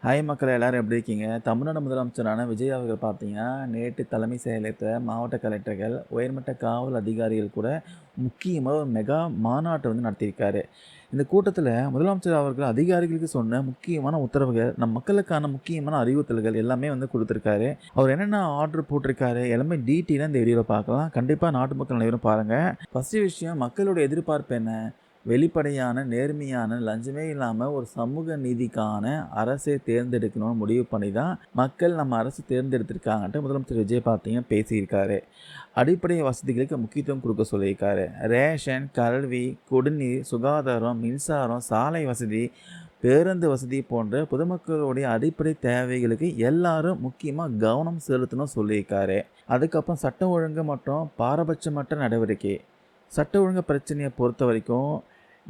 Hi மக்கள் எல்லாரும் எப்படி இருக்கீங்க? தமிழ்நாடு முதலமைச்சரான விஜய் அவர்கள் பார்த்தீங்கன்னா, நேற்று தலைமை செயலகத்தில மாவட்ட கலெக்டர்கள், உயர்மட்ட காவல் அதிகாரிகள் கூட முக்கியமா ஒரு மெகா மாநாட்ட நடத்தியிருக்காரு. இந்த கூட்டத்தில முதலமைச்சர் அவர்கள் அதிகாரிகளுக்கு சொன்ன முக்கியமான உத்தரவுகள், நம் மக்களுக்கான முக்கியமான அறிவுறுத்தல்கள் எல்லாமே குடுத்திருக்காரு. அவர் என்னென்ன ஆர்டர் போட்டிருக்காரு, எல்லாமே டீட்டெயிலா இந்த வீடியோல பார்க்கலாம். கண்டிப்பா நாட்டு மக்கள் அனைவரும் பாருங்க. ஃபர்ஸ்ட் விஷயம் மக்களோட எதிர்பார்ப்பு என்ன? வெளிப்படையான, நேர்மையான, லஞ்சமே இல்லாம ஒரு சமூக நீதிக்கான அரசை தேர்ந்தெடுக்கணும்னு முடிவு பண்ணி தான் மக்கள் நம்ம அரசு தேர்ந்தெடுத்திருக்காங்கன்ட்டு முதலமைச்சர் விஜய் பார்த்தீங்கன்னா பேசியிருக்காரு. அடிப்படை வசதிகளுக்கு முக்கியத்துவம் கொடுக்க சொல்லியிருக்காரு. ரேஷன், கல்வி, குடிநீர், சுகாதாரம், மின்சாரம், சாலை வசதி, பேருந்து வசதி போன்ற பொதுமக்களுடைய அடிப்படை தேவைகளுக்கு எல்லாரும் முக்கியமாக கவனம் செலுத்தணும் சொல்லியிருக்காரு. அதுக்கப்புறம் சட்டம் ஒழுங்கு மற்றும் பாரபட்சமற்ற நடவடிக்கை. சட்ட ஒழுங்கு பிரச்சனையை பொறுத்த வரைக்கும்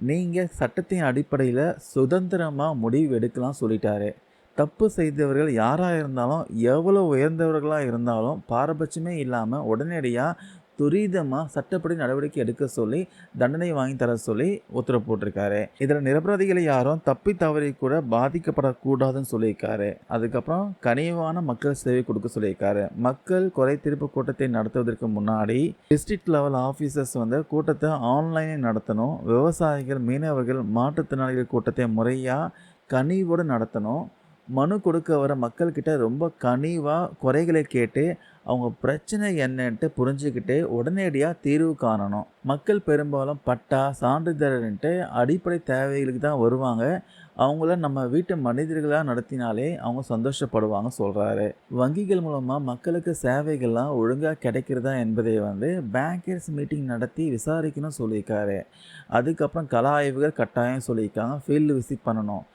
நீங்கள் சட்டத்தின் அடிப்படையில் சுதந்திரமாக முடிவு எடுக்கலாம் சொல்லிட்டாரு. தப்பு செய்தவர்கள் யாராக இருந்தாலும், எவ்வளோ உயர்ந்தவர்களாக இருந்தாலும் பாரபட்சமே இல்லாமல் உடனடியாக துரிதமாக சட்டப்படி நடவடிக்கை எடுக்க சொல்லி தண்டனை வாங்கி தர சொல்லி உத்தரவு போட்டிருக்காரு. இதில் நிரபராதிகளை யாரும் தப்பி தவறி கூட பாதிக்கப்படக்கூடாதுன்னு சொல்லியிருக்காரு. அதுக்கப்புறம் கனிவான மக்கள் சேவை கொடுக்க சொல்லியிருக்காரு. மக்கள் குறை தீர்ப்பு கூட்டத்தை நடத்துவதற்கு முன்னாடி டிஸ்ட்ரிக்ட் லெவல் ஆஃபீஸர்ஸ் கூட்டத்தை ஆன்லைனில் நடத்தணும். விவசாயிகள், மீனவர்கள், மாற்றுத்திறனாளிகள் கூட்டத்தை முறையாக கனிவோடு நடத்தணும். மனு கொடுக்க வர மக்கள்கிட்ட ரொம்ப கனிவாக குறைகளை கேட்டு அவங்க பிரச்சனை என்னன்ட்டு புரிஞ்சுக்கிட்டு உடனடியாக தீர்வு காணணும். மக்கள் பெரும்பாலும் பட்டா, சான்றிதழ்ன்ட்டு அடிப்படை தேவைகளுக்கு தான் வருவாங்க. அவங்கள நம்ம வீட்டு மனிதர்களாக நடத்தினாலே அவங்க சந்தோஷப்படுவாங்க சொல்கிறாரு. வங்கிகள் மூலமாக மக்களுக்கு சேவைகள்லாம் ஒழுங்காக கிடைக்கிறதா என்பதை பேங்கர்ஸ் மீட்டிங் நடத்தி விசாரிக்கணும் சொல்லியிருக்காரு. அதுக்கப்புறம் கள ஆய்வுகள் கட்டாயம் சொல்லியிருக்காங்க. ஃபீல்டு விசிட் பண்ணணும்.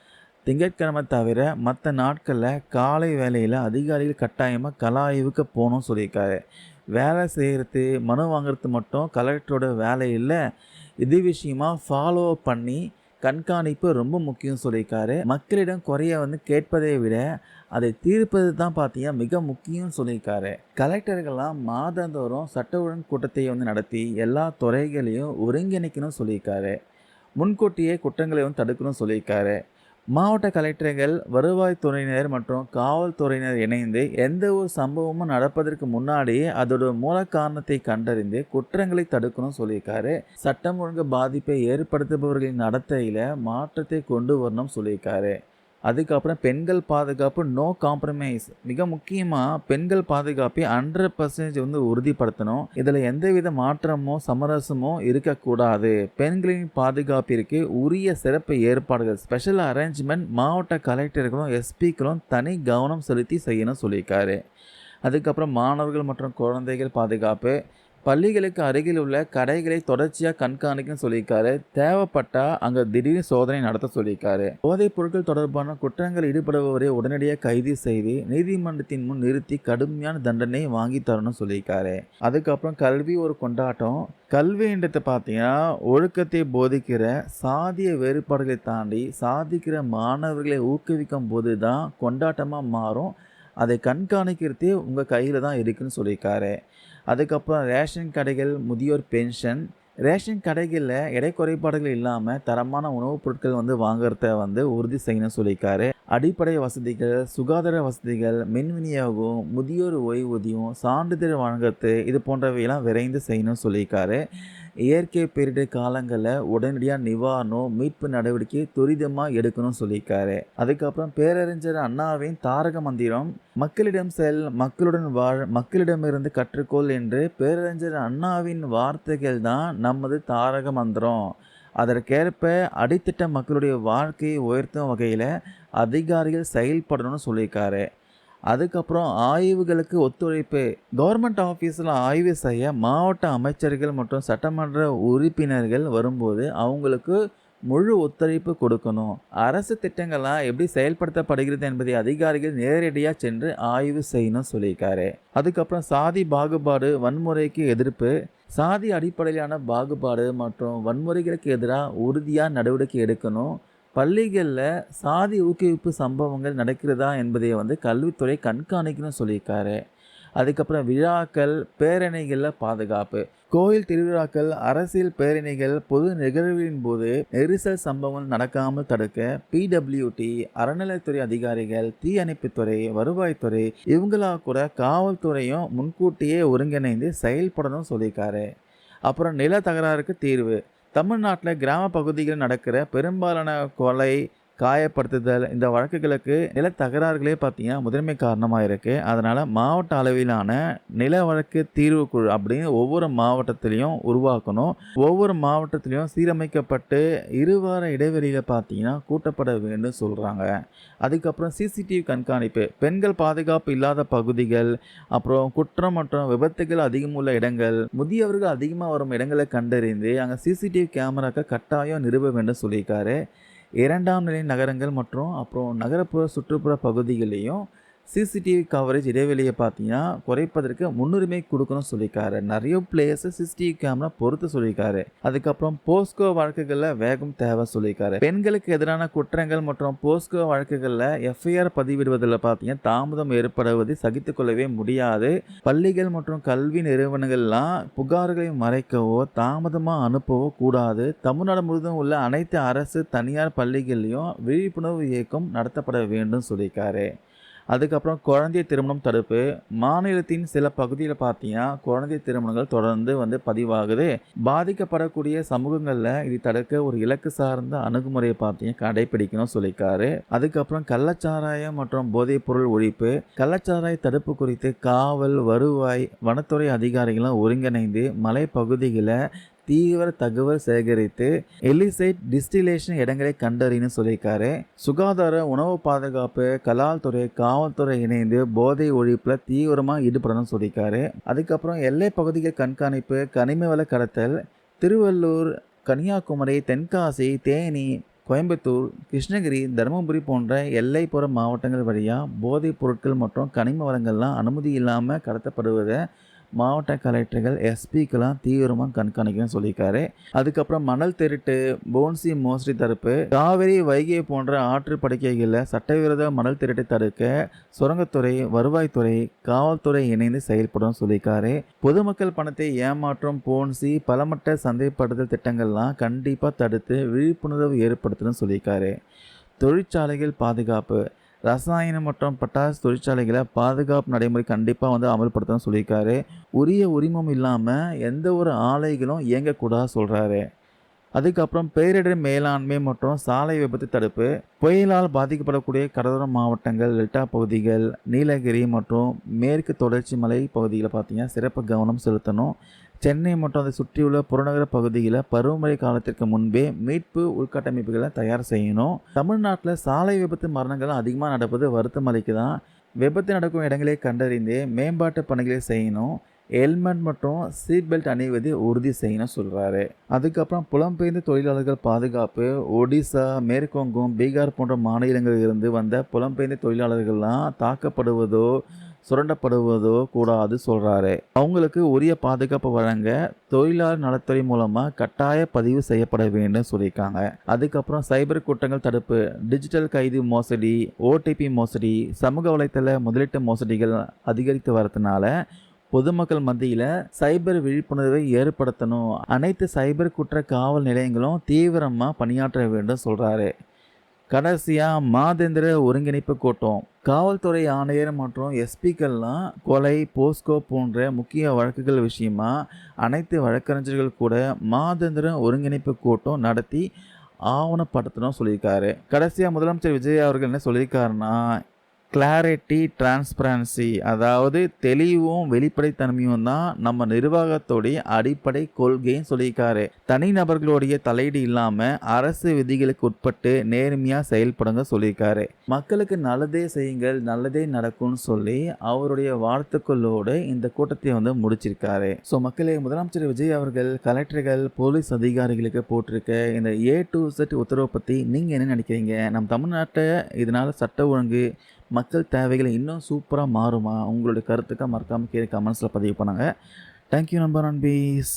திங்கட்கிழமை தவிர மற்ற நாட்களில் காலை வேளையில் அதிகாரிகள் கட்டாயமாக கள ஆய்வுக்கு போகணும்னு சொல்லியிருக்காரு. வேலை செய்கிறது, மனு வாங்குறது மட்டும் கலெக்டரோட வேலை இல்லை. இது விஷயமா ஃபாலோ பண்ணி கண்காணிப்பு ரொம்ப முக்கியம் சொல்லியிருக்காரு. மக்களிடம் குறைய கேட்பதை விட அதை தீர்ப்பது தான் பார்த்தீங்கன்னா மிக முக்கியம்னு சொல்லியிருக்காரு. கலெக்டர்கள்லாம் மாதந்தோறும் சட்ட ஒழுங்கு கூட்டத்தை நடத்தி எல்லா துறைகளையும் ஒருங்கிணைக்கணும்னு சொல்லியிருக்காரு. முன்கூட்டியே குற்றங்களை தடுக்கணும்னு சொல்லியிருக்காரு. மாவட்ட கலெக்டர்கள், வருவாய்த்துறையினர் மற்றும் காவல்துறையினர் இணைந்து எந்த ஒரு சம்பவமும் நடப்பதற்கு முன்னாடியே அதோட மூல காரணத்தை கண்டறிந்து குற்றங்களை தடுக்கணும்னு சொல்லியிருக்காரு. சட்டம் ஒழுங்கு பாதிப்பை ஏற்படுத்துபவர்களின் நடத்தையில் மாற்றத்தை கொண்டு வரணும்னு சொல்லியிருக்காரு. அதுக்கப்புறம் பெண்கள் பாதுகாப்பு நோ காம்ப்ரமைஸ். மிக முக்கியமாக பெண்கள் பாதுகாப்பை 100% உறுதிப்படுத்தணும். இதில் எந்தவித மாற்றமோ சமரசமோ இருக்கக்கூடாது. பெண்களின் பாதுகாப்பிற்கு உரிய சிறப்பு ஏற்பாடுகள், ஸ்பெஷல் அரேஞ்ச்மெண்ட் மாவட்ட கலெக்டர்களும் எஸ்பிக்களும் தனி கவனம் செலுத்தி செய்யணும் சொல்லியிருக்காரு. அதுக்கப்புறம் மாணவர்கள் மற்றும் குழந்தைகள் பாதுகாப்பு. பள்ளிகளுக்கு அருகில் உள்ள கடைகளை தொடர்ச்சியாக கண்காணிக்கணும்னு சொல்லியிருக்காரு. தேவைப்பட்டால் அங்கே திடீர் சோதனை நடத்த சொல்லியிருக்காரு. போதைப் பொருட்கள் தொடர்பான குற்றங்கள் ஈடுபடுபவரை உடனடியாக கைது செய்து நீதிமன்றத்தின் முன் நிறுத்தி கடுமையான தண்டனை வாங்கி தரணும்னு சொல்லியிருக்காரு. அதுக்கப்புறம் கல்வி ஒரு கொண்டாட்டம். கல்வின்றது பார்த்தீங்கன்னா ஒழுக்கத்தை போதிக்கிற, சாதிய வேறுபாடுகளை தாண்டி சாதிக்கிற மாணவர்களை ஊக்குவிக்கும் போது தான் கொண்டாட்டமாக மாறும். அதை கண்காணிக்கிறதே உங்கள் கையில் தான் இருக்குன்னு சொல்லியிருக்காரு. அதுக்கப்புறம் ரேஷன் கடைகள், முதியோர் பென்ஷன். ரேஷன் கடைகளில் எடை குறைபாடுகள் இல்லாமல் தரமான உணவுப் பொருட்கள் வாங்குறத உறுதி செய்யணும்னு சொல்லியிருக்காரு. அடிப்படை வசதிகள், சுகாதார வசதிகள், மின் விநியோகம், முதியோர் ஓய்வூதியம், சான்றிதழ் வழங்குறது இது போன்றவையெல்லாம் விரைந்து செய்யணும்னு சொல்லியிருக்காரு. இயற்கை பேரிடர் காலங்களில் உடனடியாக நிவாரணம், மீட்பு நடவடிக்கை துரிதமாக எடுக்கணும்னு சொல்லியிருக்காரு. அதுக்கப்புறம் பேரறிஞர் அண்ணாவின் தாரக மந்திரம் மக்களிடம் செல், மக்களுடன் வாழ், மக்களிடமிருந்து கற்றுக்கொள் என்று பேரறிஞர் அண்ணாவின் வார்த்தைகள் தான் நமது தாரக மந்திரம். அதற்கேற்ப அடித்தட்ட மக்களுடைய வாழ்க்கையை உயர்த்தும் வகையில் அதிகாரிகள் செயல்படணும்னு சொல்லியிருக்காரு. அதுக்கப்புறம் ஆய்வுகளுக்கு ஒத்துழைப்பு. கவர்மெண்ட் ஆஃபீஸில் ஆய்வு செய்ய மாவட்ட அமைச்சர்கள் மற்றும் சட்டமன்ற உறுப்பினர்கள் வரும்போது அவங்களுக்கு முழு ஒத்துழைப்பு கொடுக்கணும். அரசு திட்டங்கள்லாம் எப்படி செயல்படுத்தப்படுகிறது என்பதை அதிகாரிகள் நேரடியாக சென்று ஆய்வு செய்யணும் சொல்லியிருக்காரு. அதுக்கப்புறம் சாதி பாகுபாடு, வன்முறைக்கு எதிர்ப்பு. சாதி அடிப்படையிலான பாகுபாடு மற்றும் வன்முறைகளுக்கு எதிராக உறுதியாக நடவடிக்கை எடுக்கணும். பள்ளிகளில் சாதி ஊக்குவிப்பு சம்பவங்கள் நடக்கிறதா என்பதை கல்வித்துறை கண்காணிக்கணும்னு சொல்லியிருக்காரு. அதுக்கப்புறம் விழாக்கள், பேரணிகளில் பாதுகாப்பு. கோயில் திருவிழாக்கள், அரசியல் பேரணிகள், பொது நிகழ்வுகளின் போது நெரிசல் சம்பவங்கள் நடக்காமல் தடுக்க பிடபிள்யூடி, அறநிலைத்துறை அதிகாரிகள், தீயணைப்புத்துறை, வருவாய்த்துறை இவங்களா கூட காவல்துறையும் முன்கூட்டியே ஒருங்கிணைந்து செயல்படணும் சொல்லியிருக்காரு. அப்புறம் நில தகராறுக்கு தீர்வு. தமிழ்நாட்டில் கிராம பகுதிகளில் நடக்கிற பெரும்பாலான கொலை, காயப்படுத்துதல் இந்த வழக்குகளுக்கு நில தகராறுகளே பார்த்தீங்கன்னா முதன்மை காரணமாக இருக்குது. அதனால் மாவட்ட அளவிலான நில வழக்கு தீர்வு குழு அப்படின்னு ஒவ்வொரு மாவட்டத்திலையும் உருவாக்கணும். ஒவ்வொரு மாவட்டத்திலையும் சீரமைக்கப்பட்டு 2 வார இடைவெளியில் பார்த்தீங்கன்னா கூட்டப்பட வேண்டும் சொல்கிறாங்க. அதுக்கப்புறம் சிசிடிவி கண்காணிப்பு. பெண்கள் பாதுகாப்பு இல்லாத பகுதிகள், அப்புறம் குற்றம் மற்றும் விபத்துகள் அதிகம் உள்ள இடங்கள், முதியவர்கள் அதிகமாக வரும் இடங்களை கண்டறிந்து அங்கே சிசிடிவி கேமராக்கள் கட்டாயம் நிறுவ வேண்டும் சொல்லியிருக்காரு. 2ஆம் நிலை நகரங்கள் மற்றும் அப்புறம் நகரப்புற சுற்றுப்புற பகுதிகளையும் சிசிடிவி கவரேஜ் இடைவெளியை பார்த்தீங்கன்னா குறைப்பதற்கு முன்னுரிமை கொடுக்கணும்னு சொல்லியிருக்காரு. நிறைய பிளேயர்ஸ் சிசிடிவி கேமரா பொறுத்து சொல்லியிருக்காரு. அதுக்கப்புறம் போஸ்கோ வழக்குகளில் வேகம் தேவை சொல்லியிருக்காரு. பெண்களுக்கு எதிரான குற்றங்கள் மற்றும் போஸ்கோ வழக்குகளில் எஃப்ஐஆர் பதிவிடுவதில் பார்த்தீங்கன்னா தாமதம் ஏற்படுவதை சகித்துக்கொள்ளவே முடியாது. பள்ளிகள் மற்றும் கல்வி நிறுவனங்கள்லாம் புகார்களை மறைக்கவோ தாமதமாக அனுப்பவோ கூடாது. தமிழ்நாடு முழுவதும் உள்ள அனைத்து அரசு தனியார் பள்ளிகள்லையும் விழிப்புணர்வு இயக்கம் நடத்தப்பட வேண்டும் சொல்லியிருக்காரு. அதுக்கப்புறம் குழந்தை திருமணம் தடுப்பு. மாநிலத்தின் சில பகுதியில் பார்த்தீங்கன்னா குழந்தை திருமணங்கள் தொடர்ந்து பதிவாகுது. பாதிக்கப்படக்கூடிய சமூகங்களில் இது தடுக்க ஒரு இலக்கு சார்ந்த அணுகுமுறையை பார்த்தீங்கன்னா கடைபிடிக்கணும் சொல்லியிருக்காரு. அதுக்கப்புறம் கள்ளச்சாராயம் மற்றும் போதைப் பொருள் ஒழிப்பு. கள்ளச்சாராய தடுப்பு குறித்து காவல், வருவாய், வனத்துறை அதிகாரிகளும் ஒருங்கிணைந்து மலைப்பகுதிகளை தீவிர தகவல் சேகரித்து எலிசைட் டிஸ்டிலேஷன் இடங்களை கண்டறின்னு சொல்லியிருக்காரு. சுகாதார, உணவு பாதுகாப்பு, கலால்துறை, காவல்துறை இணைந்து போதை ஒழிப்பில் தீவிரமாக ஈடுபடணும்னு சொல்லியிருக்காரு. அதுக்கப்புறம் எல்லை பகுதிகள் கண்காணிப்பு, கனிம வள கடத்தல். திருவள்ளூர், கன்னியாகுமரி, தென்காசி, தேனி, கோயம்புத்தூர், கிருஷ்ணகிரி, தருமபுரி போன்ற எல்லைப்புற மாவட்டங்கள் வழியாக போதைப் பொருட்கள் மற்றும் கனிம வளங்கள்லாம் அனுமதி இல்லாமல் கடத்தப்படுவதை மாவட்ட கலெக்டர்கள், எஸ்பிக்கெல்லாம் தீவிரமாக கண்காணிக்கணும்னு சொல்லியிருக்காரு. அதுக்கப்புறம் மணல் திருட்டு, போன்சி மோசடி தடுப்பு. காவிரி, வைகை போன்ற ஆற்று படுகைகளில் சட்டவிரோத மணல் திருட்டை தடுக்க சுரங்கத்துறை, வருவாய்த்துறை, காவல்துறை இணைந்து செயல்படும் சொல்லியிருக்காரு. பொதுமக்கள் பணத்தை ஏமாற்றும் போன்சி, பலமட்ட சந்தைப்படுத்தல் திட்டங்கள்லாம் கண்டிப்பாக தடுத்து விழிப்புணர்வு ஏற்படுத்தணும்னு சொல்லியிருக்காரு. தொழிற்சாலைகள் பாதுகாப்பு. ரசாயனம் மற்றும் பட்டாசு தொழிற்சாலைகளை பாதுகாப்பு நடைமுறை கண்டிப்பாக அமல்படுத்தணும்னு சொல்லியிருக்காரு. உரிய உரிமம் இல்லாமல் எந்த ஒரு ஆலைகளும் இயங்கக்கூடாது சொல்கிறாரு. அதுக்கப்புறம் பேரிடர் மேலாண்மை மற்றும் சாலை விபத்து தடுப்பு. புயலால் பாதிக்கப்படக்கூடிய கடலோர மாவட்டங்கள், டெல்டா பகுதிகள், நீலகிரி மற்றும் மேற்கு தொடர்ச்சி மலை பகுதியில் பார்த்தீங்கன்னா சிறப்பு கவனம் செலுத்தணும். சென்னை மற்றும் அதை சுற்றியுள்ள புறநகர பகுதியில் பருவமழை காலத்திற்கு முன்பே மீட்பு உள்கட்டமைப்புகளை தயார் செய்யணும். தமிழ்நாட்டில் சாலை விபத்து மரணங்கள் அதிகமாக நடப்பது வருத்தம் அளிக்குதான். விபத்து நடக்கும் இடங்களை கண்டறிந்து மேம்பாட்டு பணிகளை செய்யணும். ஹெல்மெட் மற்றும் சீட் பெல்ட் அணிவதை உறுதி செய்யணும் சொல்கிறாரு. அதுக்கப்புறம் புலம்பெயர்ந்த தொழிலாளர்கள் பாதுகாப்பு. ஒடிசா, மேற்குவங்கம், பீகார் போன்ற மாநிலங்களில் இருந்து வந்த புலம்பெயர்ந்த தொழிலாளர்கள்லாம் தாக்கப்படுவதோ சுரண்டப்படுவதோ கூடாது சொல்கிறாரு. அவங்களுக்கு உரிய பாதுகாப்பு வழங்க தொழிலாளர் நலத்துறை மூலமாக கட்டாய பதிவு செய்யப்பட வேண்டும் சொல்லியிருக்காங்க. அதுக்கப்புறம் சைபர் குற்றங்கள் தடுப்பு. டிஜிட்டல் கைது மோசடி, ஓடிபி மோசடி, சமூக வலைத்தள முதலீட்டு மோசடிகள் அதிகரித்து வரதுனால பொதுமக்கள் மத்தியில் சைபர் விழிப்புணர்வை ஏற்படுத்தணும். அனைத்து சைபர் குற்ற காவல் நிலையங்களும் தீவிரமாக பணியாற்ற வேண்டும் சொல்கிறாரு. கடைசியாக மாதேந்திர ஒருங்கிணைப்பு கூட்டம். காவல்துறை ஆணையர் மற்றும் எஸ்பிக்கள்லாம் கொலை, போஸ்கோ போன்ற முக்கிய வழக்குகள் விஷயமா அனைத்து வழக்கறிஞர்கள் கூட மாதேந்திர ஒருங்கிணைப்பு கூட்டம் நடத்தி ஆவணப்படுத்தணும் சொல்லியிருக்காரு. கடைசியாக முதலமைச்சர் விஜய் அவர்கள் என்ன சொல்லியிருக்காருன்னா, கிளாரிட்டி, டிரான்ஸ்பரன்சி, அதாவது தெளிவும் வெளிப்படைத்தன்மையும் தான் நம்ம நிர்வாகத்தோடைய அடிப்படை கொள்கைன்னு சொல்லியிருக்காரு. தனிநபர்களுடைய தலையீடு இல்லாமல் அரசு விதிகளுக்கு உட்பட்டு நேர்மையாக செயல்படுங்க சொல்லியிருக்காரு. மக்களுக்கு நல்லதே செய்யுங்கள், நல்லதே நடக்கும்னு சொல்லி அவருடைய வாழ்த்துக்களோடு இந்த கூட்டத்தை முடிச்சிருக்காரு. ஸோ மக்களே, முதலமைச்சர் விஜய் அவர்கள் கலெக்டர்கள், போலீஸ் அதிகாரிகளுக்கு போட்டிருக்க இந்த A to Z உத்தரவை பற்றி நீங்கள் என்ன நினைக்கிறீங்க? நம்ம தமிழ்நாட்டை இதனால் சட்ட ஒழுங்கு, மக்கள் தேவைகளை இன்னும் சூப்பராக மாறுமா? உங்களுடைய கருத்துக்காக மறக்காமல் கீழே கமெண்ட்ஸில் பதிவு பண்ணுங்கள். தேங்க்யூ நண்பர் அன்பீஸ்.